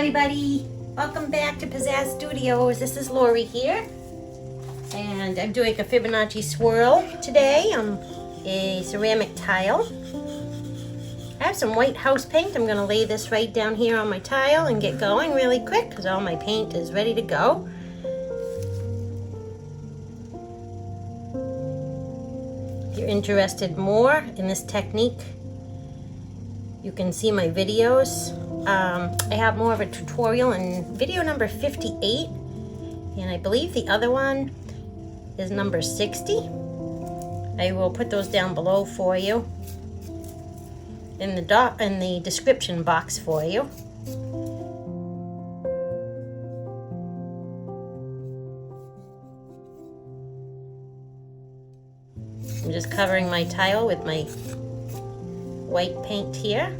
everybody, welcome back to Pizazz Studios. This is Lori here, and I'm doing a Fibonacci swirl today on a ceramic tile. I have some white house paint. I'm going to lay this right down here on my tile and get going really quick because all my paint is ready to go. If you're interested more in this technique, you can see my videos. I have more of a tutorial in video number 58, and I believe the other one is number 60. I will put those down below for you in the description box for you. I'm just covering my tile with my white paint here.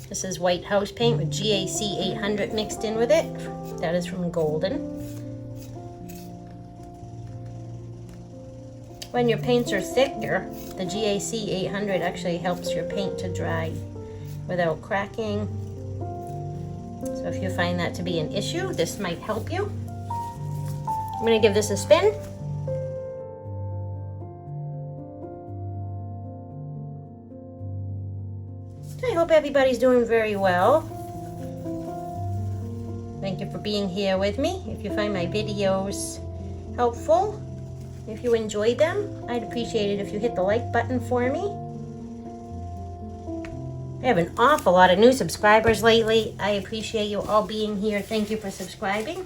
This is white house paint with GAC 800 mixed in with it. That is from Golden. When your paints are thicker, the GAC 800 actually helps your paint to dry without cracking. So if you find that to be an issue, this might help you. I'm going to give this a spin. I hope everybody's doing very well. Thank you for being here with me. If you find my videos helpful, if you enjoyed them, I'd appreciate it if you hit the like button for me. I have an awful lot of new subscribers lately. I appreciate you all being here. Thank you for subscribing.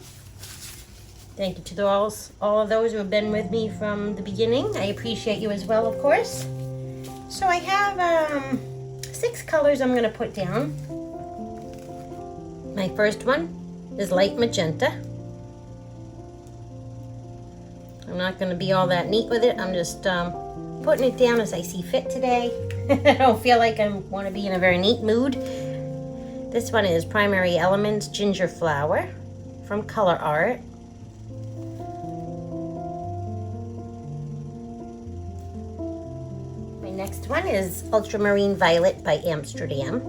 Thank you to all of those who have been with me from the beginning. I appreciate you as well, of course. So I have 6 colors I'm going to put down. My first one is light magenta. I'm not going to be all that neat with it. I'm just putting it down as I see fit today. I don't feel like I want to be in a very neat mood. This one is Primary Elements Ginger Flower from Color Art. Next one is Ultramarine Violet by Amsterdam.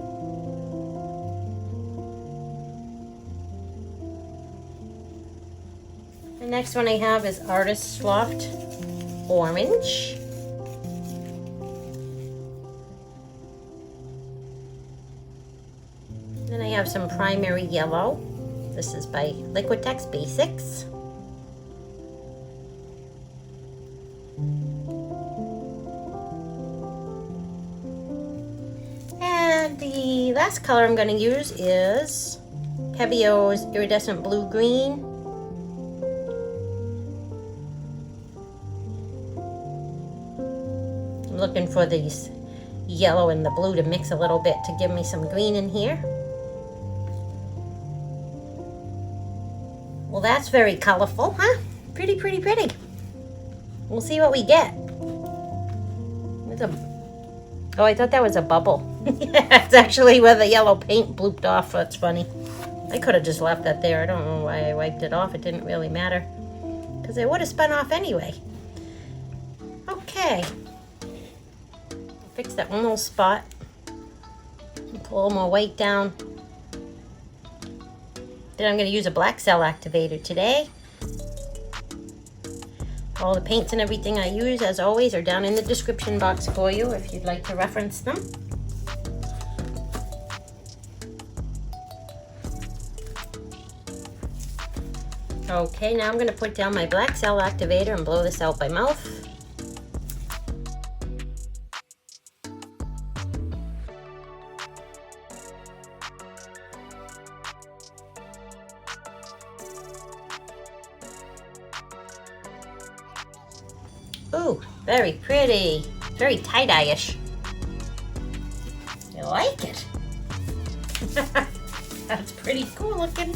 The next one I have is Artist Loft Orange. Then I have some Primary Yellow. This is by Liquitex Basics. The last color I'm going to use is Pebeo's Iridescent Blue Green. I'm looking for these yellow and the blue to mix a little bit to give me some green in here. Well, that's very colorful, huh? Pretty, pretty, pretty. We'll see what we get. Oh, I thought that was a bubble. It's actually where the yellow paint blooped off. That's funny. I could have just left that there. I don't know why I wiped it off. It didn't really matter, because it would have spun off anyway. Okay. Fix that one little spot. Pull a little more white down. Then I'm going to use a black cell activator today. All the paints and everything I use, as always, are down in the description box for you if you'd like to reference them. Okay, now I'm going to put down my black cell activator and blow this out by mouth. Ooh, very pretty. Very tie-dye-ish. I like it. That's pretty cool looking.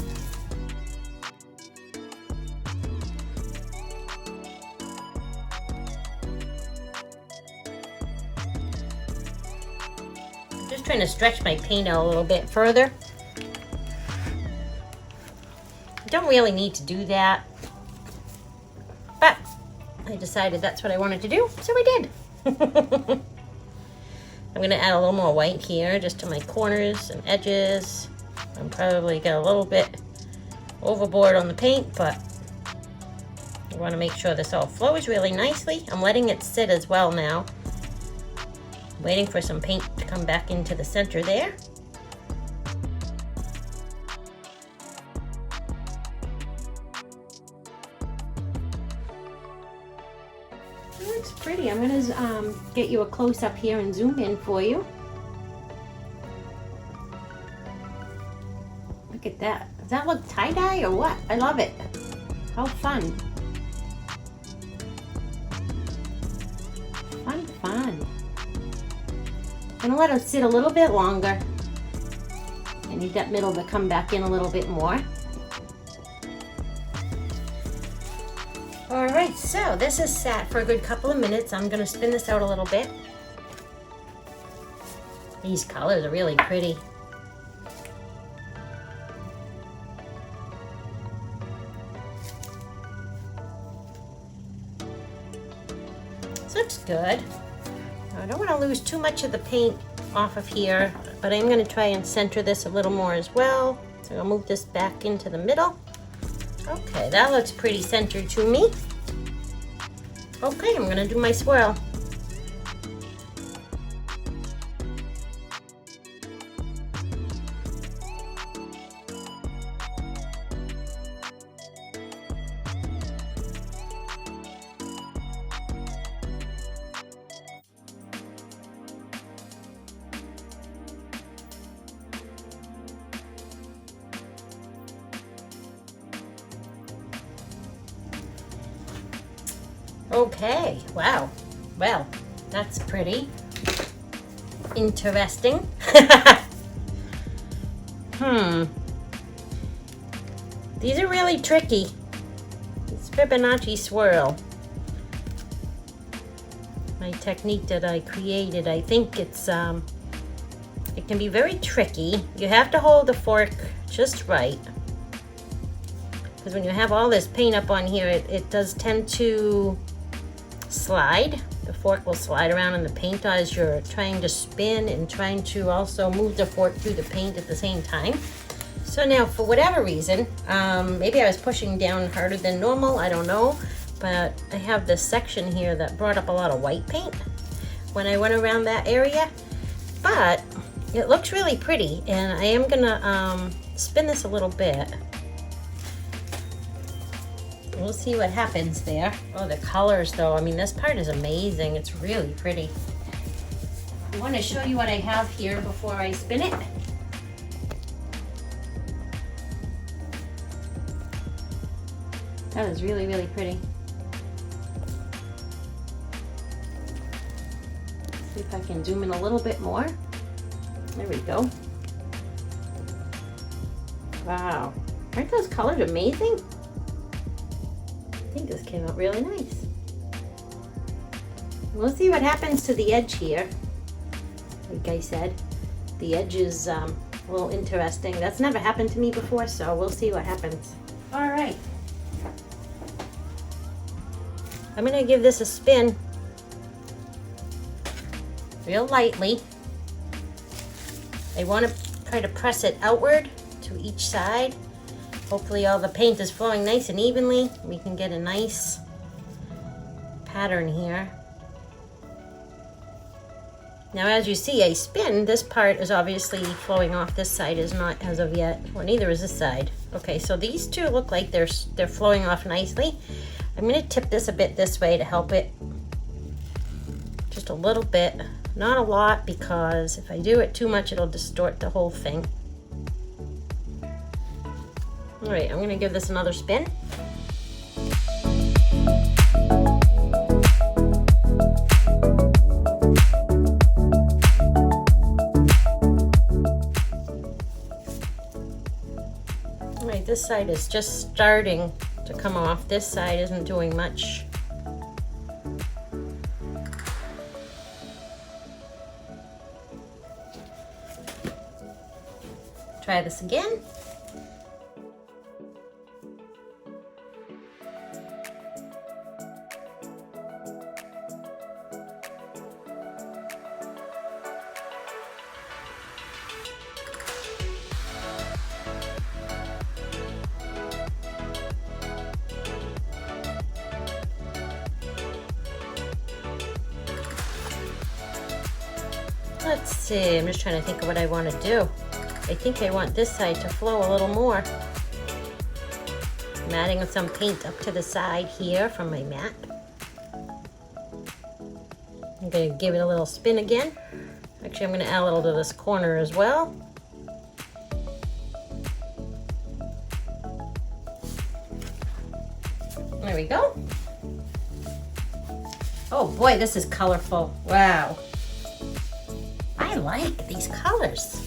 Just trying to stretch my paint out a little bit further. I don't really need to do that, but I decided that's what I wanted to do, so I did. I'm gonna add a little more white here just to my corners and edges. I'm probably got a little bit overboard on the paint, but I want to make sure this all flows really nicely. I'm letting it sit as well now. Waiting for some paint to come back into the center there. It looks pretty. I'm going to get you a close-up here and zoom in for you. Look at that. Does that look tie-dye or what? I love it. How fun. Fun. I'm gonna let it sit a little bit longer. I need that middle to come back in a little bit more. All right, so this is sat for a good couple of minutes. I'm gonna spin this out a little bit. These colors are really pretty. This looks good. I don't want to lose too much of the paint off of here, but I'm going to try and center this a little more as well. So I'll move this back into the middle. Okay, that looks pretty centered to me. Okay, I'm going to do my swirl. Okay, wow. Well, that's pretty interesting. These are really tricky. It's Fibonacci Swirl. My technique that I created, I think it's it can be very tricky. You have to hold the fork just right. Because when you have all this paint up on here, it does tend to slide. The fork will slide around in the paint as you're trying to spin and trying to also move the fork through the paint at the same time. So now, for whatever reason, maybe I was pushing down harder than normal, I don't know, but I have this section here that brought up a lot of white paint when I went around that area, but it looks really pretty, and I am gonna spin this a little bit. We'll see what happens there. Oh, the colors though. I mean, this part is amazing. It's really pretty. I want to show you what I have here before I spin it. That is really, really pretty. See if I can zoom in a little bit more. There we go. Wow. Aren't those colors amazing? I think this came out really nice. We'll see what happens to the edge here. Like I said, the edge is a little interesting. That's never happened to me before, so we'll see what happens. All right. I'm gonna give this a spin real lightly. I want to try to press it outward to each side. Hopefully all the paint is flowing nice and evenly. We can get a nice pattern here. Now as you see, I spin, this part is obviously flowing off. This side is not as of yet. Well, neither is this side. Okay, so these two look like they're flowing off nicely. I'm gonna tip this a bit this way to help it. Just a little bit, not a lot, because if I do it too much, it'll distort the whole thing. All right, I'm gonna give this another spin. All right, this side is just starting to come off. This side isn't doing much. Try this again. Let's see, I'm just trying to think of what I want to do. I think I want this side to flow a little more. I'm adding some paint up to the side here from my mat. I'm going to give it a little spin again. Actually, I'm going to add a little to this corner as well. There we go. Oh boy, this is colorful. Wow. I like these colors.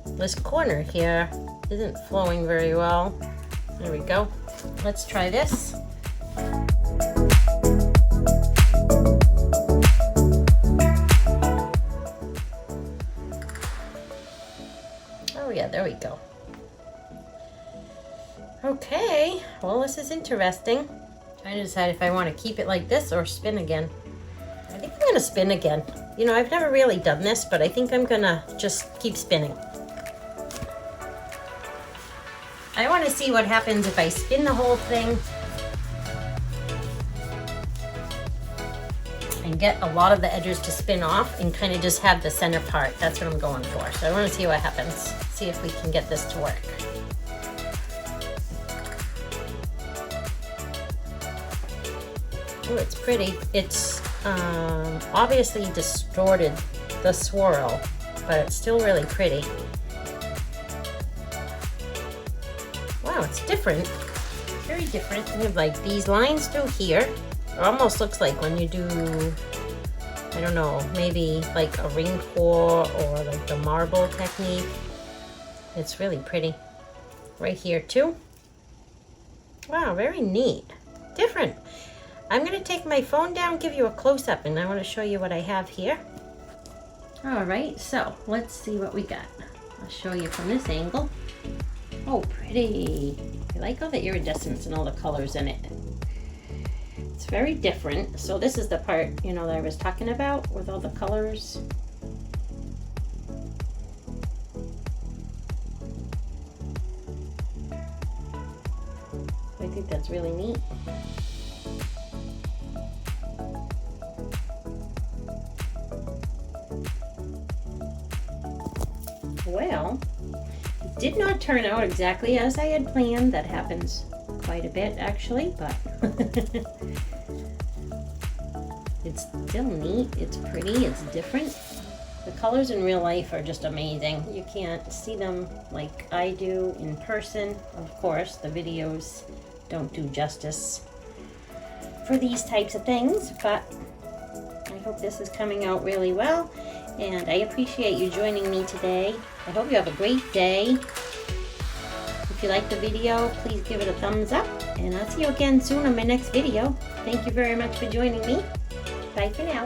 This corner here isn't flowing very well. There we go. Let's try this. Oh yeah, there we go. Okay, well this is interesting. Trying to decide if I want to keep it like this or spin again. I think I'm gonna spin again. You know, I've never really done this, but I think I'm gonna just keep spinning. I want to see what happens if I spin the whole thing and get a lot of the edges to spin off and kind of just have the center part. That's what I'm going for. So I want to see what happens. See if we can get this to work. Oh, it's pretty. It's obviously distorted the swirl, but it's still really pretty. Wow, it's different. Very different. You have like these lines through here. It almost looks like when you do, I don't know, maybe like a ring pour or like the marble technique. It's really pretty. Right here too. Wow, very neat. Different. I'm going to take my phone down, give you a close-up, and I want to show you what I have here. All right, so let's see what we got. I'll show you from this angle. Oh, pretty. I like all the iridescence and all the colors in it. It's very different. So this is the part, you know, that I was talking about with all the colors. I think that's really neat. Well, it did not turn out exactly as I had planned. That happens quite a bit actually, but it's still neat, it's pretty, it's different. The colors in real life are just amazing. You can't see them like I do in person. Of course, the videos don't do justice for these types of things, but I hope this is coming out really well. And I appreciate you joining me today. I hope you have a great day. If you like the video, please give it a thumbs up. And I'll see you again soon on my next video. Thank you very much for joining me. Bye for now.